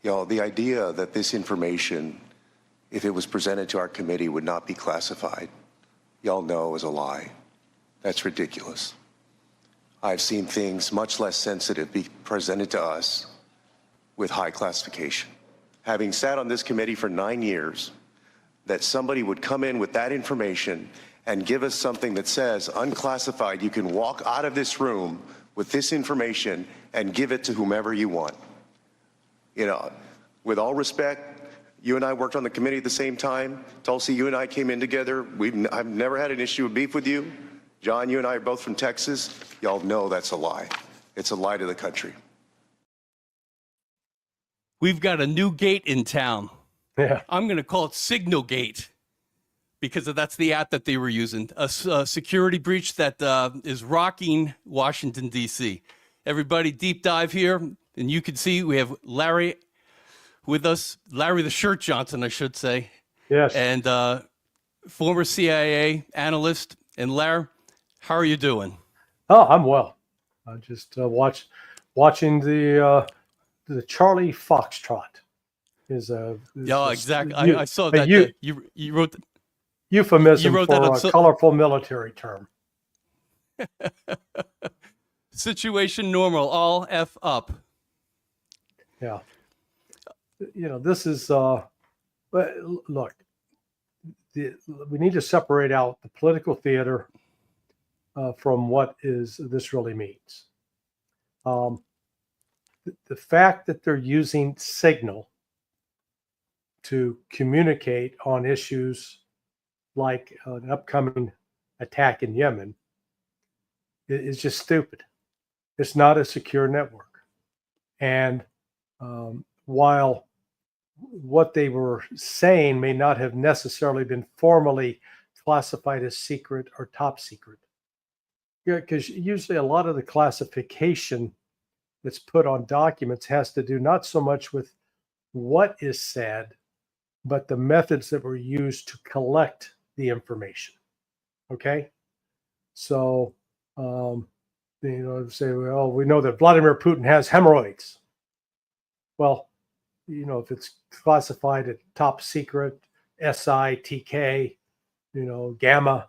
The idea that this information, if it was presented to our committee, would not be classified, y'all know is a lie. That's ridiculous. I've seen things much less sensitive be presented to us with high classification. Having sat on this committee for 9 years, that somebody would come in with that information and give us something that says unclassified, you can walk out of this room with this information and give it to whomever you want. With all respect, you and I worked on the committee at the same time. Tulsi, you and I came in together. I've never had an issue of beef with you. John, you and I are both from Texas. Y'all know that's a lie. It's a lie to the country. We've got a new gate in town. Yeah. I'm going to call it Signal Gate because that's the app that they were using. A security breach that is rocking Washington, D.C. Everybody, deep dive here. And you can see we have Larry with us, Larry the Shirt Johnson, I should say. Yes. And former CIA analyst. And Larry, how are you doing? Oh, I'm well. I just watching the Charlie Foxtrot. Yeah, exactly. I saw that. You wrote euphemism for a colorful military term. Situation normal, all F up. Yeah. This is, look, we need to separate out the political theater from what this really means. The fact that they're using signal to communicate on issues like an upcoming attack in Yemen is just stupid. It's not a secure network. And while what they were saying may not have necessarily been formally classified as secret or top secret, because usually a lot of the classification that's put on documents has to do not so much with what is said, but the methods that were used to collect the information. Okay? So, say, well, we know that Vladimir Putin has hemorrhoids. Well, if it's classified at top secret, SI, TK, gamma,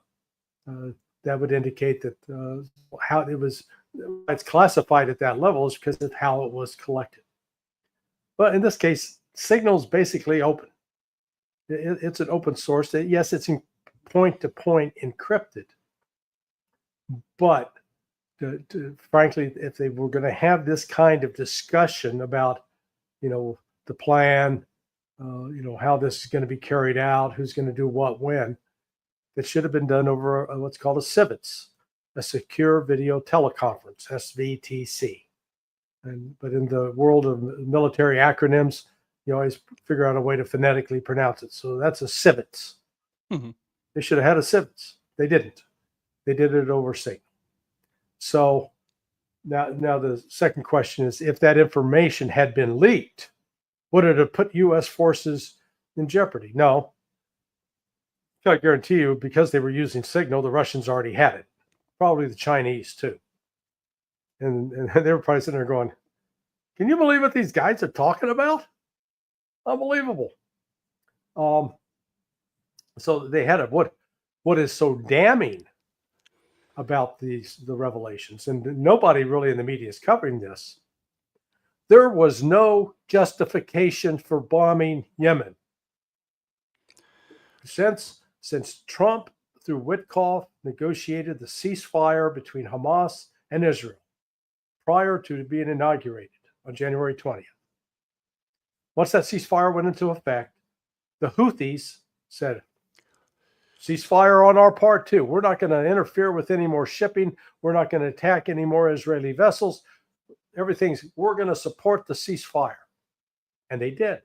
that would indicate that how it's classified at that level is because of how it was collected. But in this case, signal's basically open. It's an open source. Yes, it's in point-to-point encrypted. But frankly, if they were going to have this kind of discussion about, the plan, how this is going to be carried out, who's going to do what when, it should have been done over what's called a CVTS, a secure video teleconference, SVTC. But in the world of military acronyms, you always figure out a way to phonetically pronounce it. So that's a CVTS. Mm-hmm. They should have had a CVTS. They didn't. They did it over Signal. So now the second question is, if that information had been leaked, would it have put U.S. forces in jeopardy? No. I guarantee you, because they were using Signal, the Russians already had it. Probably the Chinese too. And they were probably sitting there going, can you believe what these guys are talking about? Unbelievable. So they had what is so damning about the revelations, and nobody really in the media is covering this. There was no justification for bombing Yemen. Since Trump, through Witkoff, negotiated the ceasefire between Hamas and Israel prior to being inaugurated on January 20th. Once that ceasefire went into effect, the Houthis said, ceasefire on our part too. We're not going to interfere with any more shipping. We're not going to attack any more Israeli vessels. We're going to support the ceasefire. And they did.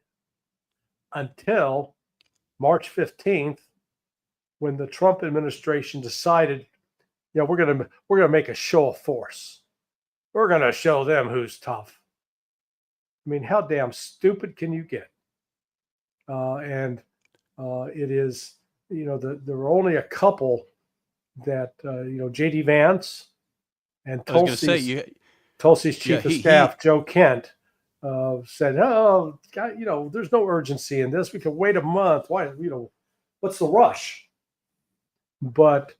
Until March 15th, when the Trump administration decided, we're going to make a show of force. We're going to show them who's tough. I mean, how damn stupid can you get? It is, there were only a couple that, J.D. Vance and Tulsi's chief of staff, Joe Kent, said, "Oh, God, there's no urgency in this. We can wait a month. Why, what's the rush?" But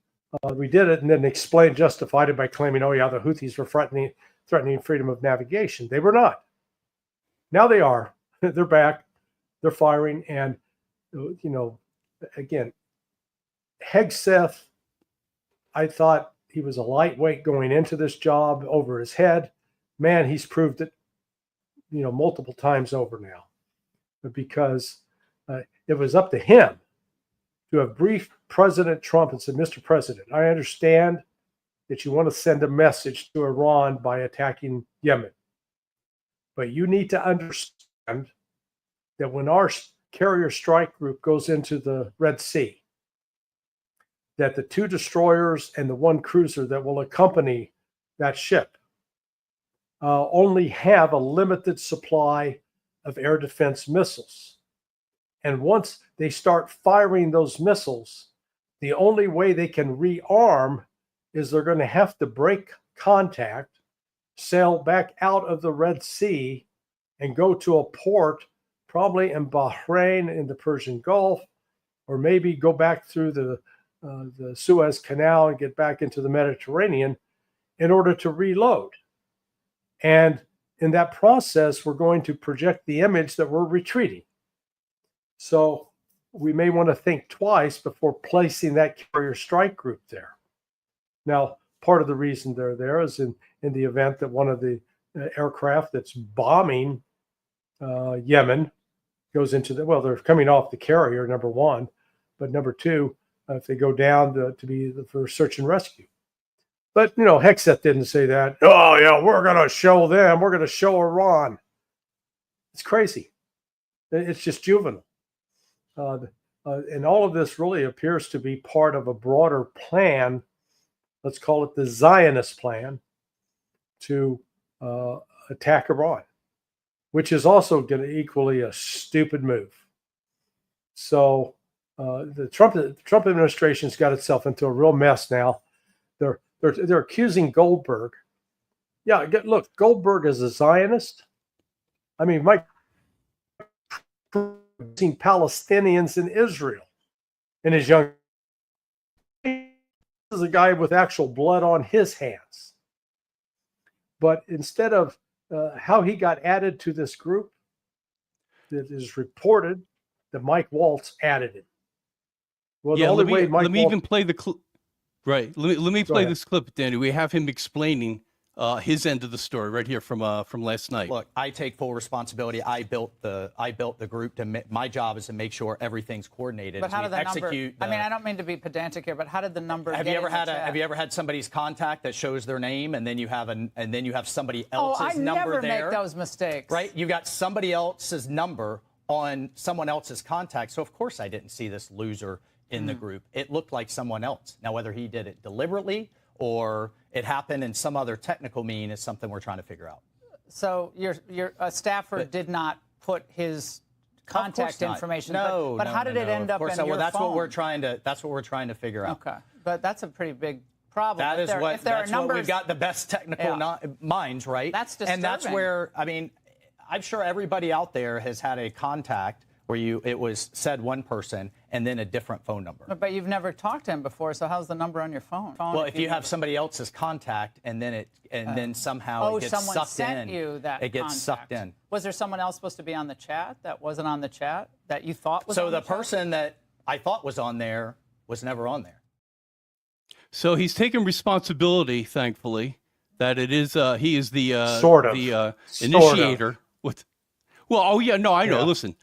we did it, and then explained, justified it by claiming, "Oh yeah, the Houthis were threatening freedom of navigation." They were not. Now they are. They're back. They're firing, and again, Hegseth, I thought he was a lightweight going into this job over his head. Man, he's proved it, multiple times over now. But because it was up to him to have briefed President Trump and said, "Mr. President, I understand that you want to send a message to Iran by attacking Yemen. But you need to understand that when our carrier strike group goes into the Red Sea, that the 2 destroyers and the 1 cruiser that will accompany that ship only have a limited supply of air defense missiles. And once they start firing those missiles, the only way they can rearm is they're going to have to break contact, sail back out of the Red Sea, and go to a port, probably in Bahrain in the Persian Gulf, or maybe go back through the Suez Canal and get back into the Mediterranean in order to reload. And in that process, we're going to project the image that we're retreating. So we may want to think twice before placing that carrier strike group there. Now, part of the reason they're there is in the event that one of the aircraft that's bombing Yemen goes into they're coming off the carrier, number one, but number two, if they go down to be for search and rescue. But, Hegseth didn't say that. "Oh, yeah, we're going to show them. We're going to show Iran." It's crazy. It's just juvenile. And all of this really appears to be part of a broader plan. Let's call it the Zionist plan to attack Iran, which is also going to equally a stupid move. So the Trump administration's got itself into a real mess now. They're accusing Goldberg. Yeah, look, Goldberg is a Zionist. I mean, Mike using Palestinians in Israel in his young. This is a guy with actual blood on his hands. But instead of how he got added to this group, it is reported that Mike Waltz added him. Well, yeah, the only way let me Waltz, even play the clip. Right. Let me play this clip, Danny. We have him explaining his end of the story right here from last night. Look, I take full responsibility. I built the group. My job is to make sure everything's coordinated. But how did the execute? I mean, I don't mean to be pedantic here, but how did the number? Have you ever had somebody's contact that shows their name and then you have somebody else's number there? I never make those mistakes. Right? You got somebody else's number on someone else's contact. So of course I didn't see this loser in the group. It looked like someone else. Now, whether he did it deliberately or it happened in some other technical mean is something we're trying to figure out. So your staffer did not put his contact information. No, but how did it end up in your that's phone? what we're trying to figure out. Okay, but that's a pretty big problem. That's what we've got the best technical minds, right? That's disturbing. And that's where, I mean, I'm sure everybody out there has had a contact where it was said one person and then a different phone number. But you've never talked to him before, so how's the number on your phone? Well, if you have somebody else's contact and then then somehow it gets sucked sent in. You that it gets sucked in. Was there someone else supposed to be on the chat that wasn't on the chat that you thought was on the chat? So the person that I thought was on there was never on there. So he's taken responsibility, thankfully, that it is he is the initiator. With, well, oh yeah, no, I know. Yeah. Listen.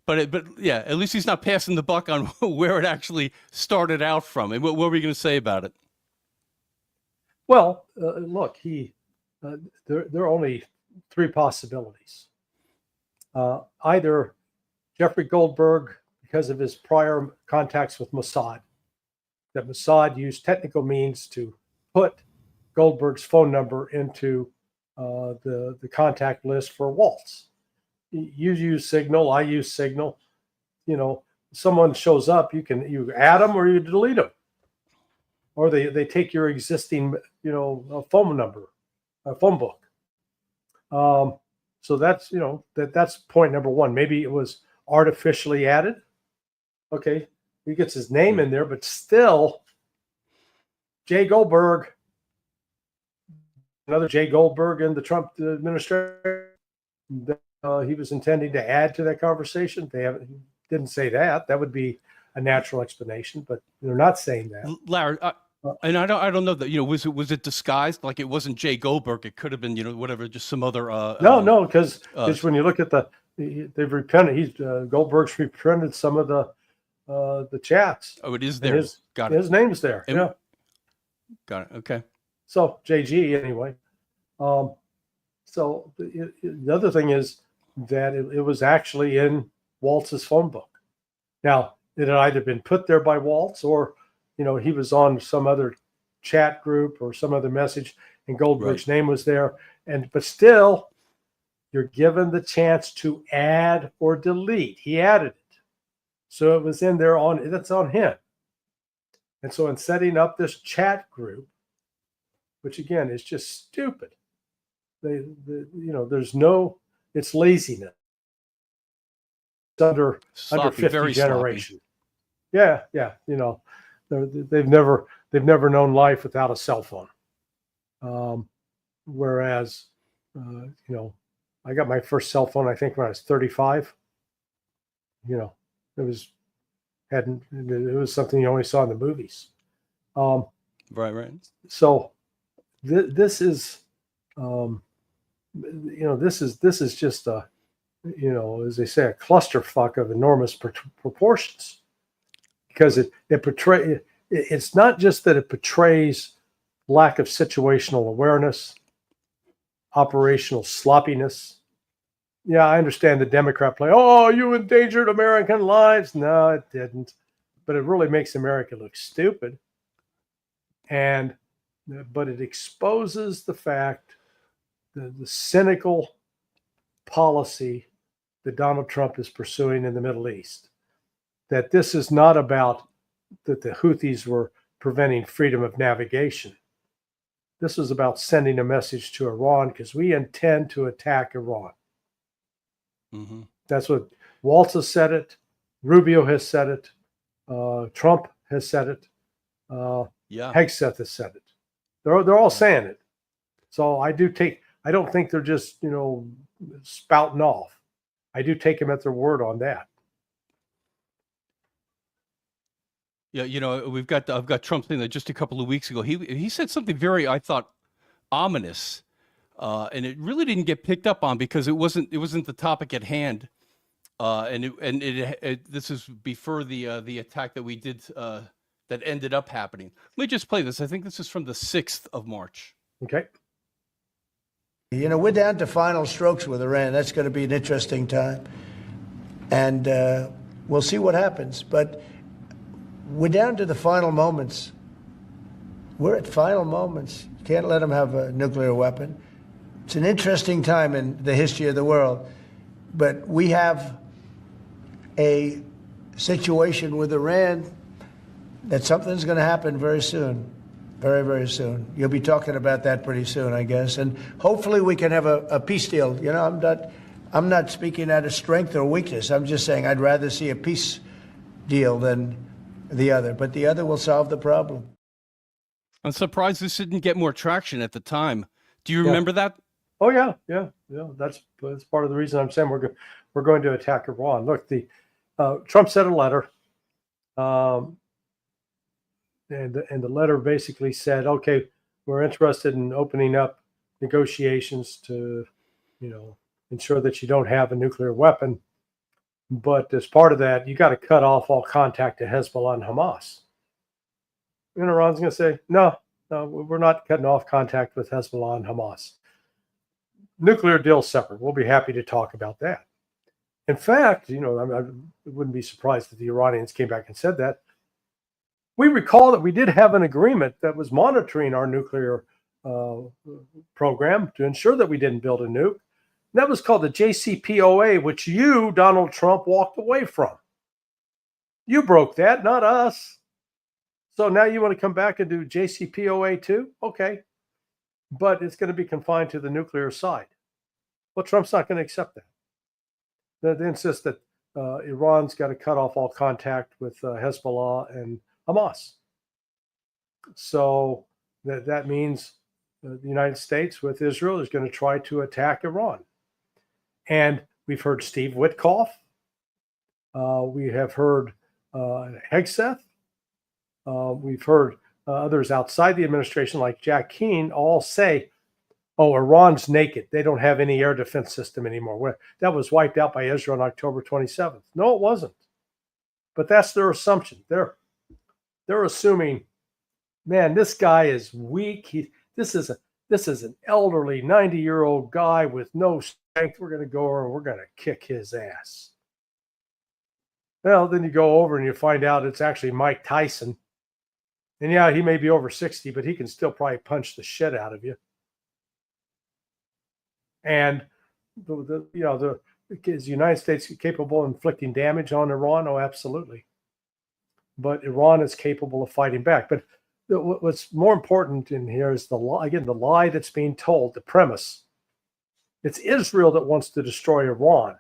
But yeah, at least he's not passing the buck on where it actually started out from. And what were you going to say about it? Well, look, there are only 3 possibilities. Either Jeffrey Goldberg, because of his prior contacts with Mossad, that Mossad used technical means to put Goldberg's phone number into the contact list for Waltz. You use Signal, I use Signal. Someone shows up, you add them or you delete them, or they take your existing phone number, phone book. So that's, you know, that's point number one. Maybe it was artificially added. Okay, he gets his name in there, but still, Jay Goldberg, another Jay Goldberg in the Trump administration, he was intending to add to that conversation. They didn't say that. That would be a natural explanation, but they're not saying that. Larry, and I don't know that, you know, was it disguised? Like it wasn't Jay Goldberg. It could have been, you know, whatever, just some other. No, because when you look at they've repented. Goldberg's reprinted some of the chats. Oh, it is there. Got it. His name's there. Yeah. Got it. Okay. So JG anyway. So the other thing is that it was actually in Waltz's phone book. Now, it had either been put there by Waltz or, you know, he was on some other chat group or some other message and Goldberg's name was there. But still, you're given the chance to add or delete. He added it. So it was in there that's on him. And so in setting up this chat group, which again is just stupid, it's laziness. It's under 50 generation. Yeah. You know, they've never known life without a cell phone. Whereas, you know, I got my first cell phone, I think when I was 35. You know, it was something you only saw in the movies. Right. So this is, you know, this is just a, you know, as they say, a clusterfuck of enormous proportions, because it's not just that it portrays lack of situational awareness, operational sloppiness. Yeah, I understand the Democrat play. Oh, you endangered American lives. No, it didn't. But it really makes America look stupid. But it exposes the fact, the cynical policy that Donald Trump is pursuing in the Middle East. That this is not about that the Houthis were preventing freedom of navigation. This is about sending a message to Iran because we intend to attack Iran. Mm-hmm. That's what Waltz has said it. Rubio has said it. Trump has said it. Hegseth has said it. They're all saying it. So I don't think they're just, you know, spouting off. I do take them at their word on that. Yeah, you know, I've got Trump saying that just a couple of weeks ago. He said something very, I thought, ominous, and it really didn't get picked up on because it wasn't the topic at hand, this is before the attack that we did that ended up happening. Let me just play this. I think this is from the 6th of March. Okay. You know, we're down to final strokes with Iran. That's going to be an interesting time. And we'll see what happens. But we're down to the final moments. We're at final moments. Can't let them have a nuclear weapon. It's an interesting time in the history of the world. But we have a situation with Iran that something's going to happen very soon. Very, very soon. You'll be talking about that pretty soon, I guess. And hopefully we can have a peace deal. You know, I'm not speaking out of strength or weakness. I'm just saying I'd rather see a peace deal than the other. But the other will solve the problem. I'm surprised this didn't get more traction at the time. Do you remember that? Oh yeah. That's part of the reason I'm saying we're going to attack Iran. Look, Trump sent a letter. And the letter basically said, okay, we're interested in opening up negotiations to, you know, ensure that you don't have a nuclear weapon. But as part of that, you got to cut off all contact to Hezbollah and Hamas. And Iran's going to say, no, we're not cutting off contact with Hezbollah and Hamas. Nuclear deal separate. We'll be happy to talk about that. In fact, you know, I wouldn't be surprised if the Iranians came back and said that. We recall that we did have an agreement that was monitoring our nuclear program to ensure that we didn't build a nuke. And that was called the JCPOA, which you, Donald Trump, walked away from. You broke that, not us. So now you want to come back and do JCPOA too? Okay. But it's going to be confined to the nuclear side. Well, Trump's not going to accept that. They insist that Iran's got to cut off all contact with Hezbollah and Hamas. So that means the United States with Israel is going to try to attack Iran. And we've heard Steve Witkoff. We have heard Hegseth. We've heard others outside the administration like Jack Keane all say, oh, Iran's naked. They don't have any air defense system anymore. That was wiped out by Israel on October 27th. No, it wasn't. But that's their assumption. They're assuming, man, this guy is weak. This is an elderly 90-year-old guy with no strength. We're going to go over and we're going to kick his ass. Well, then you go over and you find out it's actually Mike Tyson. And yeah, he may be over 60, but he can still probably punch the shit out of you. And is the United States capable of inflicting damage on Iran? Oh, absolutely. But Iran is capable of fighting back. But what's more important in here is the lie that's being told, the premise. It's Israel that wants to destroy Iran,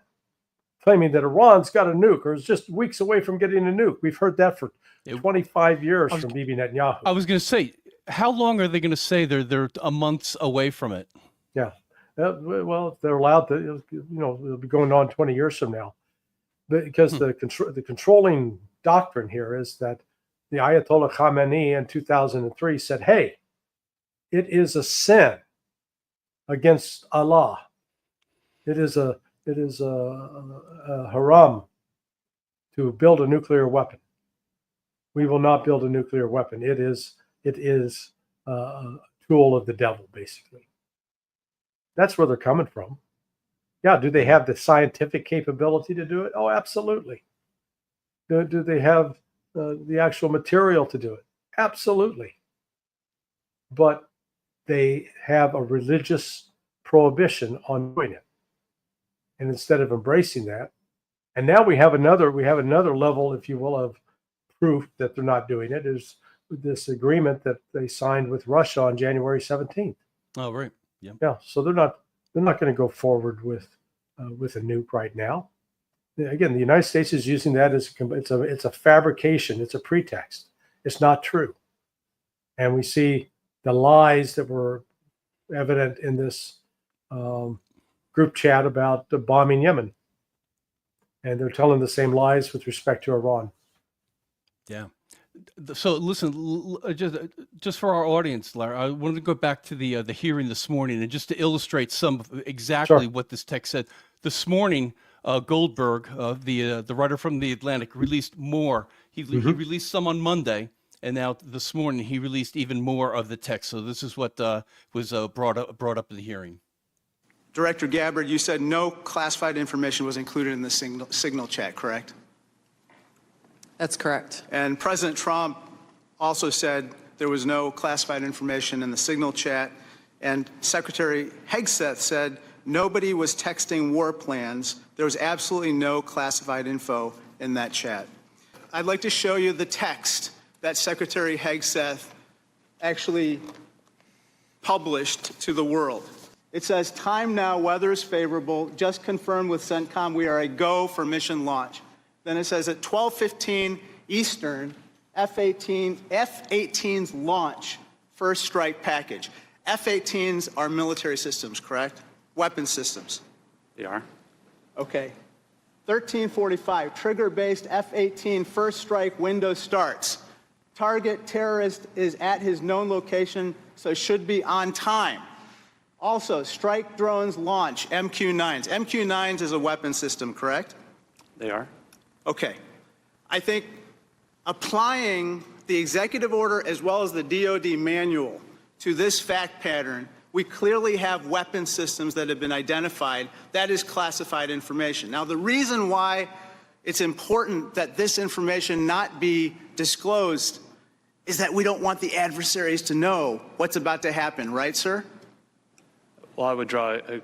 claiming that Iran's got a nuke or is just weeks away from getting a nuke. We've heard that for 25 years from Bibi Netanyahu. I was going to say, how long are they going to say they're a month away from it? Yeah. Well, if they're allowed to, it'll be going on 20 years from now. Because the controlling doctrine here is that the Ayatollah Khamenei in 2003 said, hey, it is a sin against Allah. It is a haram to build a nuclear weapon. We will not build a nuclear weapon. It is a tool of the devil, basically. That's where they're coming from. Yeah, do they have the scientific capability to do it? Oh, absolutely. Do they have the actual material to do it? Absolutely. But they have a religious prohibition on doing it. And instead of embracing that, and now we have another level, if you will, of proof that they're not doing it, is this agreement that they signed with Russia on January 17th. Oh, right. Yeah. Yeah. So they're not going to go forward with a nuke right now. Again, the United States is using that as it's a fabrication. It's a pretext. It's not true. And we see the lies that were evident in this group chat about the bombing Yemen. And they're telling the same lies with respect to Iran. Yeah. So listen, just for our audience, Larry, I wanted to go back to the hearing this morning, and just to illustrate some of exactly what this text said. This morning, Goldberg, the writer from The Atlantic, released more. He released some on Monday, and now this morning he released even more of the text. So this is what was brought up in the hearing. Director Gabbard, you said no classified information was included in the signal chat, correct? That's correct. And President Trump also said there was no classified information in the signal chat. And Secretary Hegseth said nobody was texting war plans. There was absolutely no classified info in that chat. I'd like to show you the text that Secretary Hegseth actually published to the world. It says, time now, weather is favorable. Just confirmed with CENTCOM we are a go for mission launch. Then it says at 12:15 Eastern, F-18s launch first strike package. F-18s are military systems, correct? Weapon systems. They are. Okay. 13:45, trigger-based F-18 first strike window starts. Target terrorist is at his known location, so should be on time. Also, strike drones launch MQ-9s. MQ-9s is a weapon system, correct? They are. Okay. I think applying the executive order as well as the DoD manual to this fact pattern, we clearly have weapon systems that have been identified. That is classified information. Now, the reason why it's important that this information not be disclosed is that we don't want the adversaries to know what's about to happen, right, sir? Well, I would draw a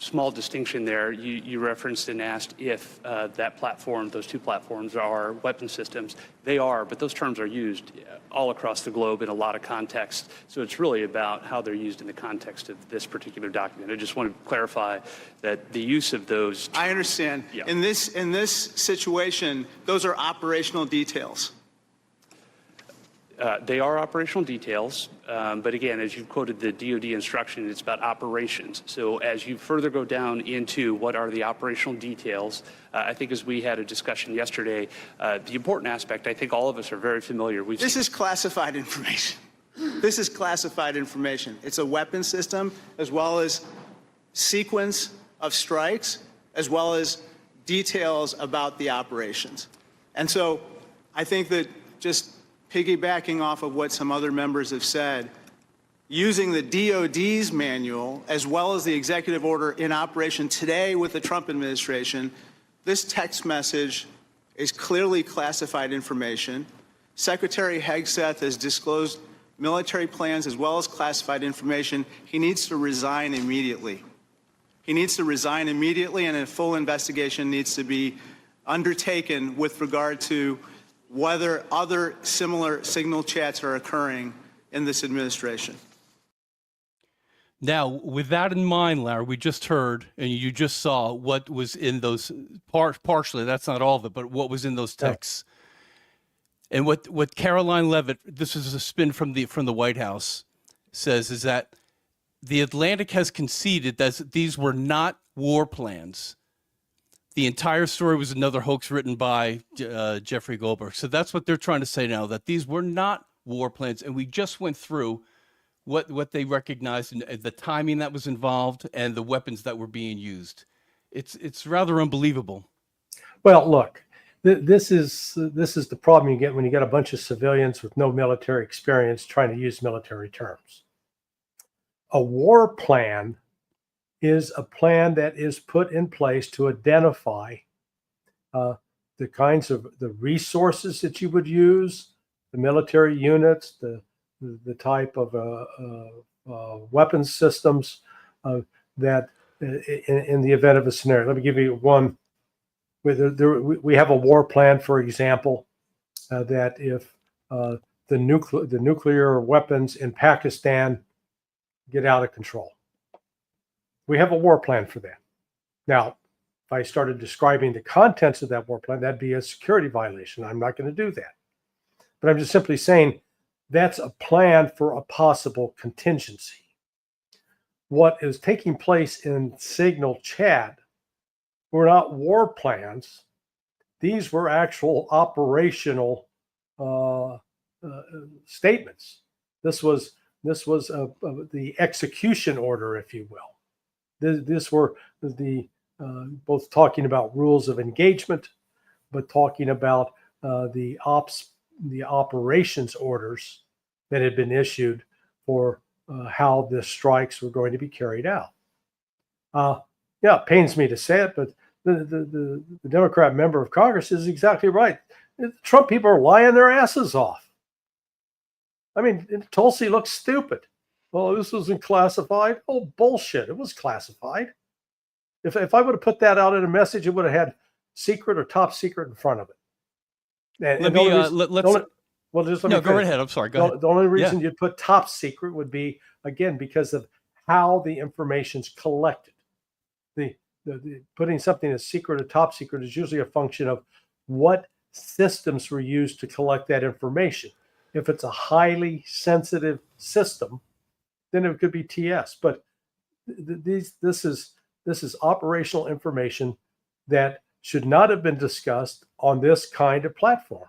small distinction there. You referenced and asked if that platform, those two platforms, are weapon systems. They are, but those terms are used all across the globe in a lot of contexts. So it's really about how they're used in the context of this particular document. I just want to clarify that the use of those. I understand. Yeah. In this situation, those are operational details. They are operational details, but again, as you quoted the DoD instruction, it's about operations. So as you further go down into what are the operational details, I think as we had a discussion yesterday, the important aspect, I think all of us are very familiar. This is classified information. This is classified information. It's a weapon system, as well as sequence of strikes, as well as details about the operations. And so I think that just piggybacking off of what some other members have said, using the DoD's manual as well as the executive order in operation today with the Trump administration, this text message is clearly classified information. Secretary Hegseth has disclosed military plans as well as classified information. He needs to resign immediately. He needs to resign immediately, and a full investigation needs to be undertaken with regard to whether other similar signal chats are occurring in this administration. Now, with that in mind, Larry, we just heard and you just saw what was in those partially, that's not all of it, but what was in those texts. And what Caroline Leavitt, this is a spin from the White House, says is that the Atlantic has conceded that these were not war plans. The entire story was another hoax written by Jeffrey Goldberg. So that's what they're trying to say now, that these were not war plans. And we just went through what they recognized and the timing that was involved and the weapons that were being used. It's rather unbelievable. Well, look, this is the problem you get when you get a bunch of civilians with no military experience trying to use military terms. A war plan is a plan that is put in place to identify the kinds of the resources that you would use, the military units, the type of weapons systems that in the event of a scenario. Let me give you one. We have a war plan, for example, that if the nuclear weapons in Pakistan get out of control, we have a war plan for that. Now, if I started describing the contents of that war plan, that'd be a security violation. I'm not going to do that. But I'm just simply saying that's a plan for a possible contingency. What is taking place in Signal chat were not war plans. These were actual operational statements. This was the execution order, if you will. This were the both talking about rules of engagement, but talking about the operations orders that had been issued for how the strikes were going to be carried out. Yeah, it pains me to say it, but the Democrat member of Congress is exactly right. The Trump people are lying their asses off. I mean, Tulsi looks stupid. Well, this wasn't classified. Oh, bullshit. It was classified. If I would have put that out in a message, it would have had secret or top secret in front of it. Go right ahead. I'm sorry. Go ahead. The only reason you'd put top secret would be, again, because of how the information's collected. The putting something as secret or top secret is usually a function of what systems were used to collect that information. If it's a highly sensitive system, then it could be TS. But this is operational information that should not have been discussed on this kind of platform.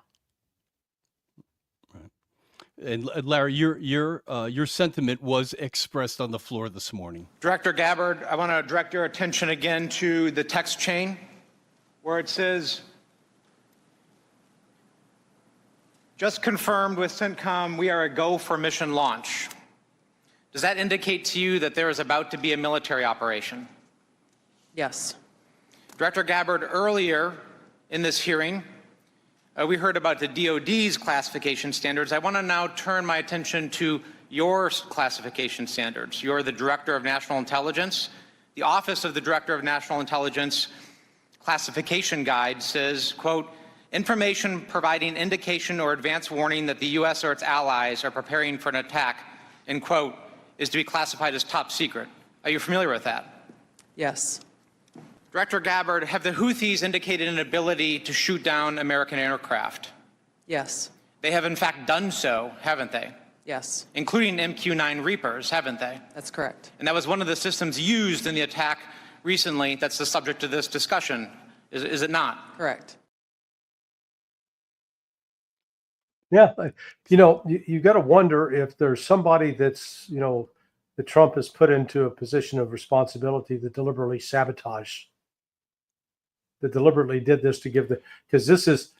And Larry, your sentiment was expressed on the floor this morning. Director Gabbard, I want to direct your attention again to the text chain where it says, just confirmed with CENTCOM, we are a go for mission launch. Does that indicate to you that there is about to be a military operation? Yes. Director Gabbard, earlier in this hearing, we heard about the DoD's classification standards. I want to now turn my attention to your classification standards. You're the Director of National Intelligence. The Office of the Director of National Intelligence Classification Guide says, quote, information providing indication or advance warning that the U.S. or its allies are preparing for an attack, end quote, is to be classified as top secret. Are you familiar with that? Yes. Director Gabbard, have the Houthis indicated an ability to shoot down American aircraft? Yes. They have in fact done so, haven't they? Yes. Including MQ-9 Reapers, haven't they? That's correct. And that was one of the systems used in the attack recently that's the subject of this discussion, is it not? Correct. Yeah, you got to wonder if there's somebody that's, that Trump has put into a position of responsibility that deliberately sabotaged, that deliberately did this to give because this is,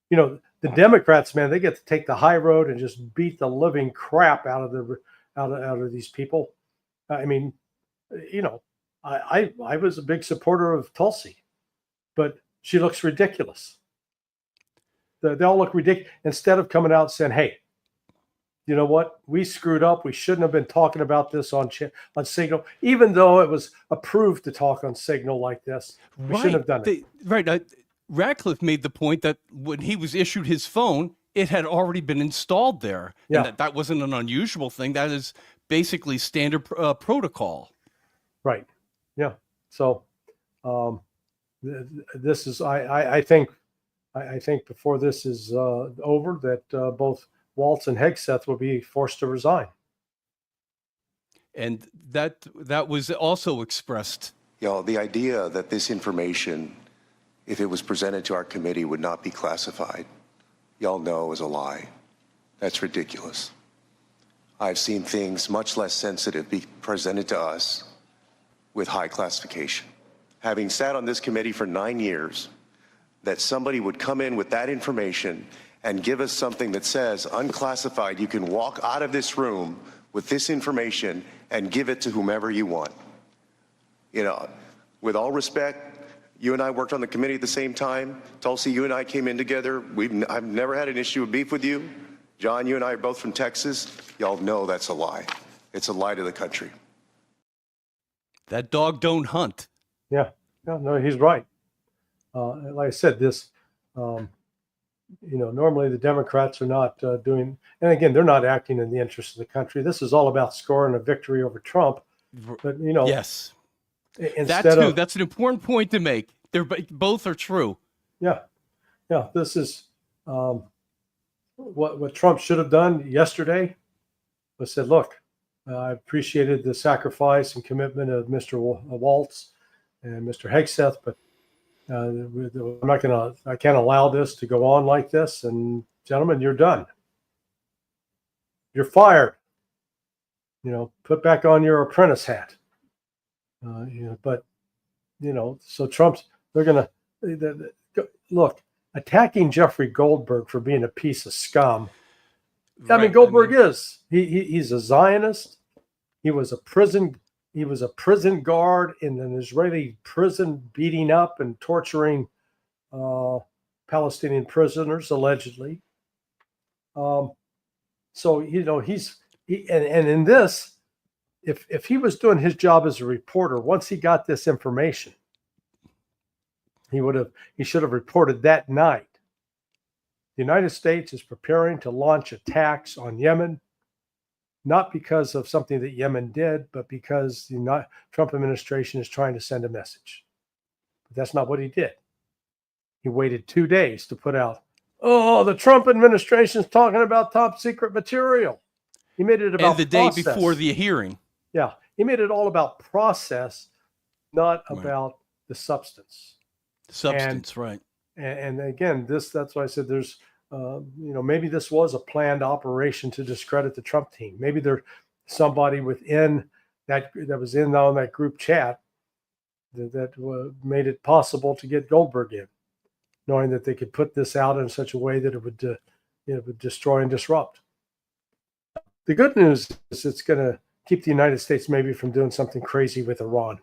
the Democrats, man, they get to take the high road and just beat the living crap out of these people. I mean, I was a big supporter of Tulsi, but she looks ridiculous. They all look ridiculous. Instead of coming out saying, hey, you know what? We screwed up. We shouldn't have been talking about this on Signal, even though it was approved to talk on Signal like this. We shouldn't have done it. Right. Radcliffe made the point that when he was issued his phone, it had already been installed there. Yeah. And that wasn't an unusual thing. That is basically standard protocol. Right. Yeah. So this is, I think before this is over, that both Waltz and Hegseth will be forced to resign. And that was also expressed. The idea that this information, if it was presented to our committee, would not be classified, y'all know is a lie. That's ridiculous. I've seen things much less sensitive be presented to us with high classification. Having sat on this committee for 9 years, that somebody would come in with that information and give us something that says unclassified, you can walk out of this room with this information and give it to whomever you want. With all respect, you and I worked on the committee at the same time. Tulsi, you and I came in together. I've never had an issue of beef with you. John, you and I are both from Texas. Y'all know that's a lie. It's a lie to the country. That dog don't hunt. Yeah. No, he's right. Like I said, this, normally the Democrats are not doing, and again, they're not acting in the interest of the country. This is all about scoring a victory over Trump. But, yes. Instead of, that's an important point to make. Both are true. Yeah. This is what Trump should have done yesterday was said, look, I appreciated the sacrifice and commitment of Mr. Waltz and Mr. Hegseth, but I can't allow this to go on like this. And gentlemen, you're done. You're fired. Put back on your apprentice hat. So Trump's, they're going to look, attacking Jeffrey Goldberg for being a piece of scum. Right. I mean, Goldberg is, he's a Zionist. He was a prison guard in an Israeli prison, beating up and torturing Palestinian prisoners, allegedly. And in this, if he was doing his job as a reporter, once he got this information, he should have reported that night. The United States is preparing to launch attacks on Yemen, not because of something that Yemen did, but because the Trump administration is trying to send a message. But that's not what he did. He waited 2 days to put out, the Trump administration is talking about top secret material. He made it about and the process. Day before the hearing. Yeah, he made it all about process, not about the substance. Right. And again, that's why I said there's, maybe this was a planned operation to discredit the Trump team. Maybe there's somebody within that was in on that group chat that made it possible to get Goldberg in, knowing that they could put this out in such a way that it would destroy and disrupt. The good news is it's going to keep the United States maybe from doing something crazy with Iran.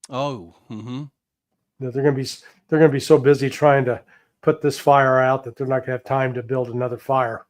Oh, mm-hmm. They're going to be so busy trying to put this fire out that they're not going to have time to build another fire.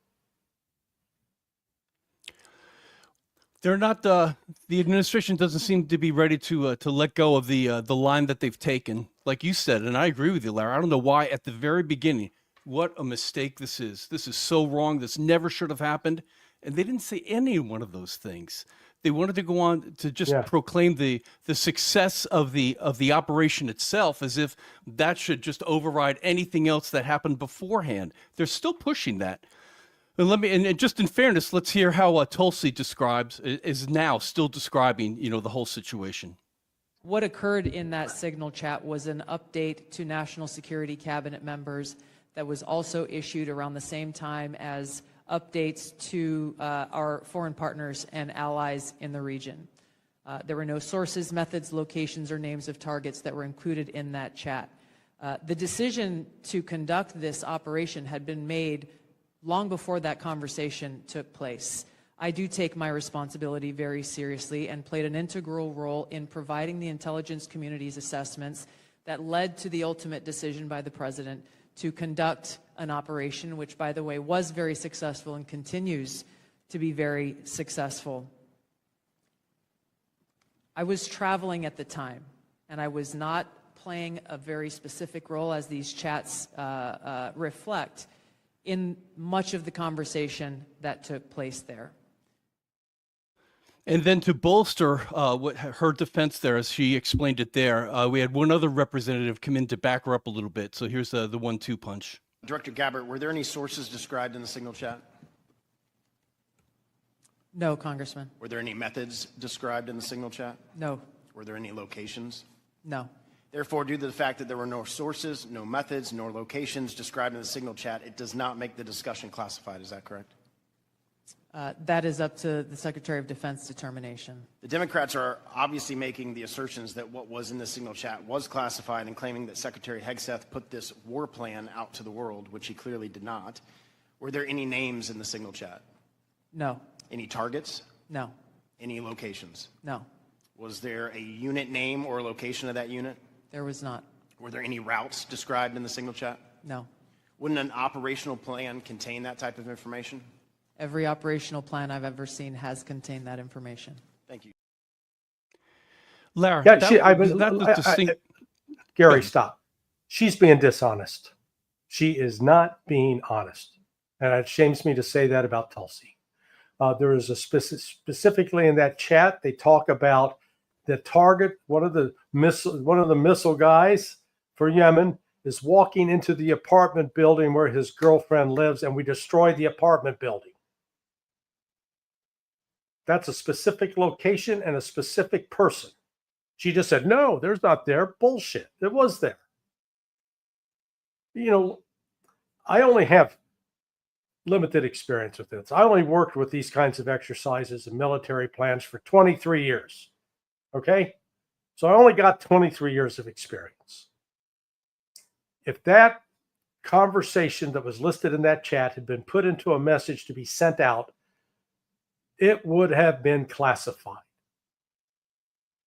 They're not. The administration doesn't seem to be ready to let go of the line that they've taken, like you said, and I agree with you, Larry. I don't know why at the very beginning. What a mistake this is. This is so wrong. This never should have happened. And they didn't say any one of those things. They wanted to go on to just proclaim the success of the operation itself, as if that should just override anything else that happened beforehand. They're still pushing that. And just in fairness, let's hear how Tulsi is now still describing, the whole situation. What occurred in that signal chat was an update to national security cabinet members that was also issued around the same time as updates to our foreign partners and allies in the region. There were no sources, methods, locations, or names of targets that were included in that chat. The decision to conduct this operation had been made long before that conversation took place. I do take my responsibility very seriously and played an integral role in providing the intelligence community's assessments that led to the ultimate decision by the president to conduct an operation, which, by the way, was very successful and continues to be very successful. I was traveling at the time, and I was not playing a very specific role, as these chats reflect, in much of the conversation that took place there. And then to bolster what her defense there, as she explained it there, we had one other representative come in to back her up a little bit. So here's the 1-2 punch. Director Gabbard, were there any sources described in the signal chat? No, Congressman. Were there any methods described in the signal chat? No. Were there any locations? No. Therefore, due to the fact that there were no sources, no methods, nor locations described in the signal chat, it does not make the discussion classified. Is that correct? That is up to the Secretary of Defense determination. The Democrats are obviously making the assertions that what was in the signal chat was classified and claiming that Secretary Hegseth put this war plan out to the world, which he clearly did not. Were there any names in the signal chat? No. Any targets? No. Any locations? No. Was there a unit name or location of that unit? There was not. Were there any routes described in the signal chat? No. Wouldn't an operational plan contain that type of information? Every operational plan I've ever seen has contained that information. Thank you. Larry, Gary, stop. She's being dishonest. She is not being honest. And it shames me to say that about Tulsi. There is a specifically in that chat, they talk about the target, one of the missile guys for Yemen is walking into the apartment building where his girlfriend lives, and we destroy the apartment building. That's a specific location and a specific person. She just said, no, there's not there. Bullshit. It was there. I only have limited experience with this. I only worked with these kinds of exercises and military plans for 23 years. Okay? So I only got 23 years of experience. If that conversation that was listed in that chat had been put into a message to be sent out, it would have been classified,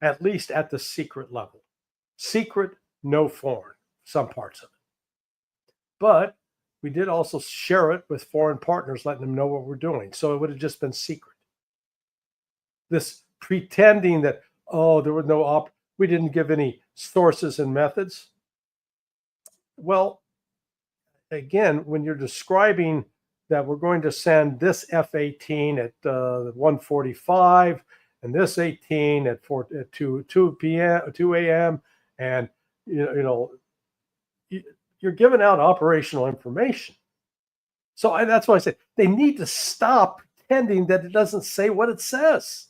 at least at the secret level. Secret, no foreign, some parts of it. But we did also share it with foreign partners, letting them know what we're doing. So it would have just been secret. This pretending that, there was no we didn't give any sources and methods. Well, again, when you're describing that we're going to send this F-18 at 1:45 and this 18 at 2 a.m. and you're giving out operational information. So that's why I say they need to stop pretending that it doesn't say what it says.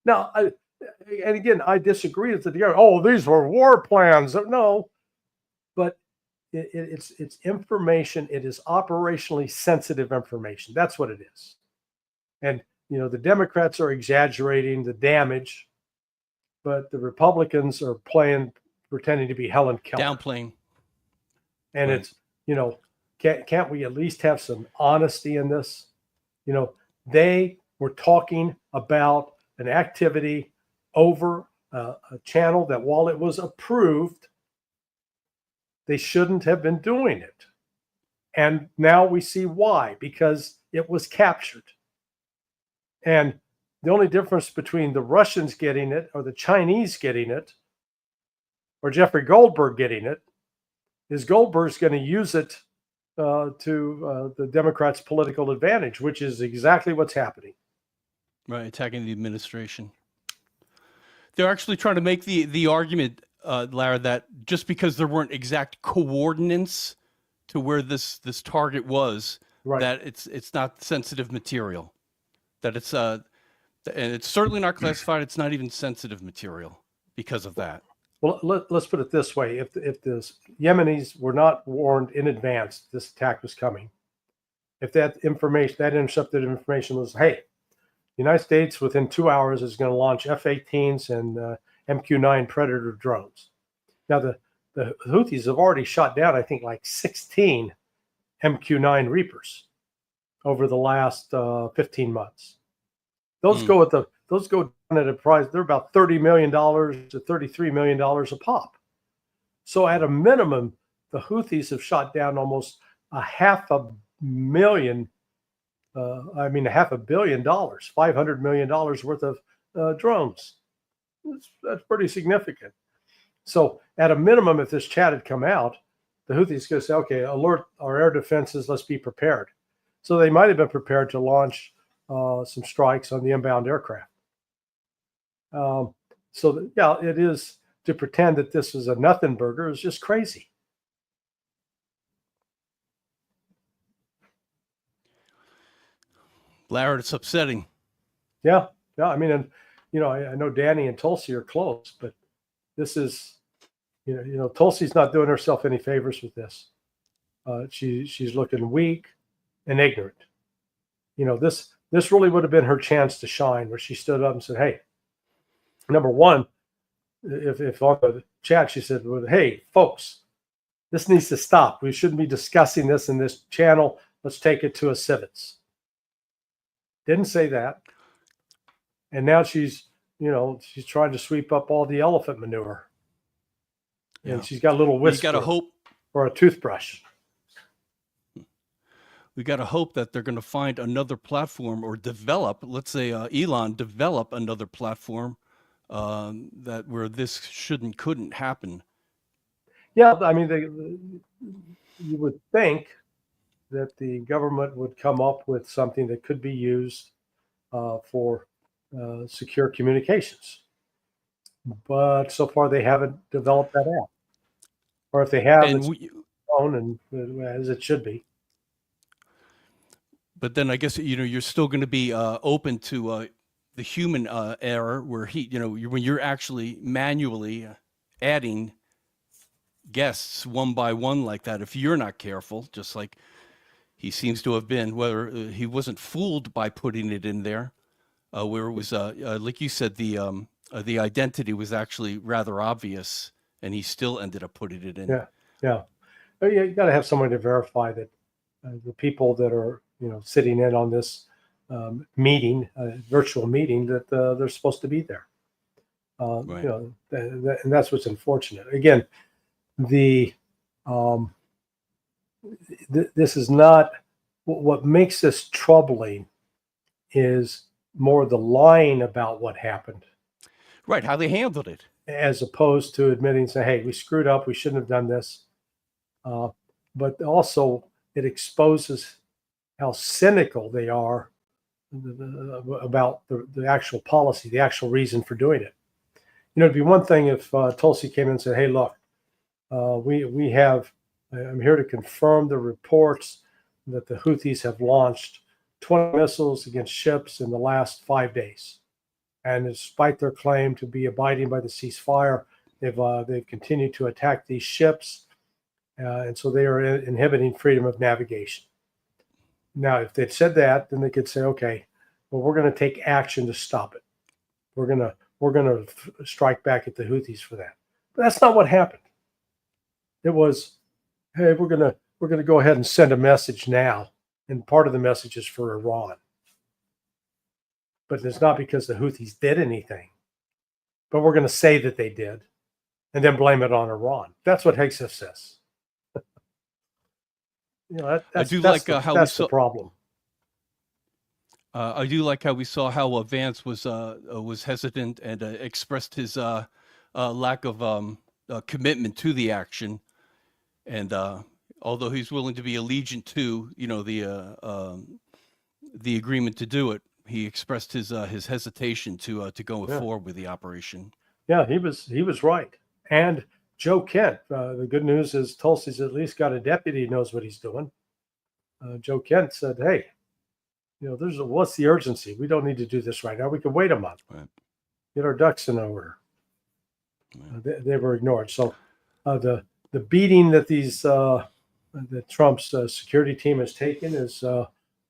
Now, and again, I disagree with the these were war plans. No, but it's information. It is operationally sensitive information. That's what it is. And the Democrats are exaggerating the damage, but the Republicans are pretending to be Helen Keller. Downplaying. And right. It's can't we at least have some honesty in this? They were talking about an activity over a channel that, while it was approved, they shouldn't have been doing it. And now we see why, because it was captured. And The only difference between the Russians getting it or the Chinese getting it or Jeffrey Goldberg getting it is Goldberg's going to use it to the Democrats' political advantage, which is exactly what's happening. Right, attacking the administration. They're actually trying to make the argument, Lara, that just because there weren't exact coordinates to where this target was, Right. that it's not sensitive material. That it's and it's certainly not classified. It's not even sensitive material because of that. Well, let's put it this way: if the Yemenis were not warned in advance this attack was coming, if that information, that intercepted information was, hey, the United States within 2 hours is going to launch F-18s and MQ-9 Predator drones. Now the Houthis have already shot down, I think, like 16 MQ-9 Reapers over the last 15 months. Those go down at a price. They're about $30 million to $33 million a pop. So at a minimum, the Houthis have shot down almost $500 million, $500 million worth of drones. That's pretty significant. So at a minimum, if this chat had come out, the Houthis could say, okay, alert our air defenses, let's be prepared. So they might have been prepared to launch some strikes on the inbound aircraft. It is, to pretend that this is a nothing burger is just crazy. Lara, it's upsetting. Yeah. I mean, and I know Danny and Tulsi are close, but this is, Tulsi's not doing herself any favors with this. She's looking weak and ignorant. This really would have been her chance to shine, where she stood up and said, hey, number one, if on the chat she said, well, hey, folks, this needs to stop. We shouldn't be discussing this in this channel. Let's take it to a civets. Didn't say that. And now she's trying to sweep up all the elephant manure. Yeah. And she's got a little whisker. You got to hope. Or a toothbrush. We got to hope that they're going to find another platform or develop, let's say Elon develop another platform where this couldn't happen. Yeah, I mean, you would think that the government would come up with something that could be used for secure communications. But so far they haven't developed that app. Or if they have, it's known and as it should be. But then I guess, you're still going to be open to the human error where when you're actually manually adding guests one by one like that, if you're not careful, just like he seems to have been, whether he wasn't fooled by putting it in there, where it was, like you said, the identity was actually rather obvious, and he still ended up putting it in. Yeah. But you got to have someone to verify that the people that are sitting in on this meeting, virtual meeting, that they're supposed to be there. Right. And that's what's unfortunate. Again, this is not what makes this troubling. Is more the lying about what happened, right? How they handled it, as opposed to admitting, say, "Hey, we screwed up. We shouldn't have done this." But also, it exposes how cynical they are about the actual policy, the actual reason for doing it. It'd be one thing if Tulsi came in and said, "Hey, look, we have. I'm here to confirm the reports that the Houthis have launched 20 missiles against ships in the last 5 days, and despite their claim to be abiding by the ceasefire, they've continued to attack these ships, and so they are inhibiting freedom of navigation." Now, if they'd said that, then they could say, "Okay, well, we're going to take action to stop it. We're going to strike back at the Houthis for that." But that's not what happened. It was, "Hey, we're going to go ahead and send a message now, and part of the message is for Iran." But it's not because the Houthis did anything, but we're going to say that they did, and then blame it on Iran. That's what Hegseth says. I do like how that's the problem. I do like how we saw how Vance was hesitant and expressed his lack of commitment to the action, and although he's willing to be allegiant to the agreement to do it, he expressed his hesitation to go forward with the operation. Yeah, he was right. And Joe Kent, the good news is Tulsi's at least got a deputy who knows what he's doing. Joe Kent said, "Hey, what's the urgency? We don't need to do this right now. We can wait a month. Right. Get our ducks in order." They were ignored. So the beating that that Trump's security team has taken is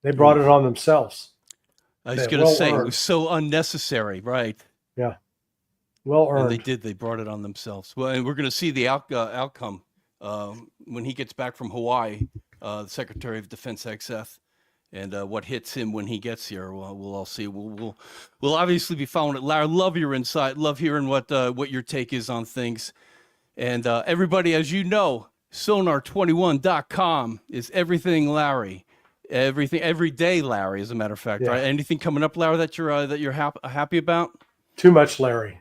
they brought it on themselves. I was going to say it was so unnecessary, right? Yeah, well earned. And they did. They brought it on themselves. Well, and we're going to see the outcome when he gets back from Hawaii, the Secretary of Defense Hegseth, and what hits him when he gets here. We'll all see. We'll obviously be following it. Larry, love your insight. Love hearing what your take is on things. And everybody, as you know, sonar21.com is everything Larry. Everything, every day, Larry, as a matter of fact, right? Anything coming up, Larry, that you're happy about? Too much Larry,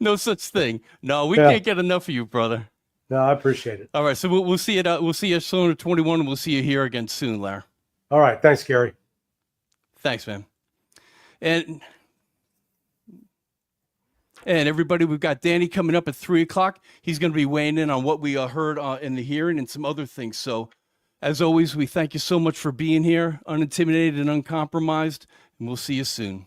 No such thing. No, we can't get enough of you, brother. No, I appreciate it. All right, so we'll see it. We'll see you at Sonar 21, and we'll see you here again soon, Larry. All right, thanks, Gary. Thanks, man. And everybody, we've got Danny coming up at 3:00. He's going to be weighing in on what we heard in the hearing and some other things. So, as always, we thank you so much for being here, unintimidated and uncompromised, and we'll see you soon.